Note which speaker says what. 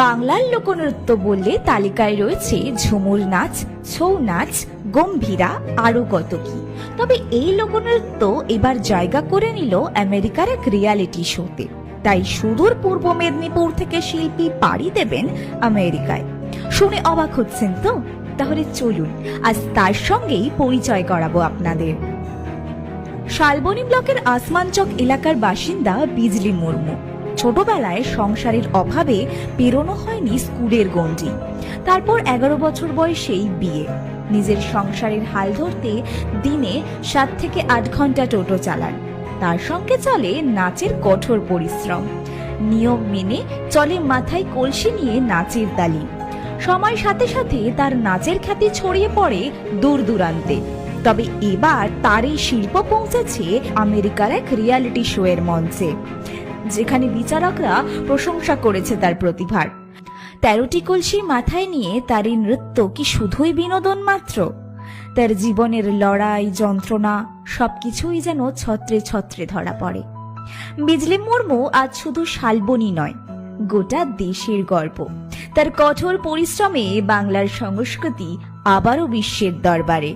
Speaker 1: বাংলার লোকনৃত্য বললে তালিকায় রয়েছে ঝুমুর নাচ, ছৌ নাচ, গম্ভীরা, আরো কত কি। তবে এই লোকনৃত্য এবার জায়গা করে নিল আমেরিকার এক রিয়ালিটি শোতে। তাই সুদূর পূর্ব মেদিনীপুর থেকে শিল্পী পাড়ি দেবেন আমেরিকায়। শুনে অবাক হচ্ছেন তো? তাহলে চলুন আজ তার সঙ্গেই পরিচয় করাবো আপনাদের। শালবনী ব্লকের আসমানচক এলাকার বাসিন্দা বিজলি মুর্মু। ছোটবেলায় সংসারের অভাবে পেরোনো হয়নি স্কুলের গণ্ডি। তারপর 11 বছর বয়সেই বিয়ে। নিজের সংসারের হাল ধরতে দিনে 7 থেকে 8 ঘন্টা টোটো চালান। তার সঙ্গে চলে নাচের কঠোর পরিশ্রম। নিয়ম মেনে চলে মাথায় কলসি নিয়ে নাচের তালিম। সময়ের সাথে সাথে তার নাচের খ্যাতি ছড়িয়ে পড়ে দূর দূরান্তে। তবে এবার তার এই শিল্প পৌঁছেছে আমেরিকার এক রিয়ালিটি শো এর মঞ্চে, যেখানে বিচারকরা প্রশংসা করেছে তার প্রতিভার। 13টি কলসি মাথায় নিয়ে তার এই নৃত্য কি শুধুই বিনোদন মাত্র? তার জীবনের লড়াই, যন্ত্রণা সবকিছুই যেন ছত্রে ছত্রে ধরা পড়ে। বিজলি মুর্মু আজ শুধু শালবনী নয়, গোটা দেশের গর্ব। তার কঠোর পরিশ্রমে বাংলার সংস্কৃতি আবারও বিশ্বের দরবারে।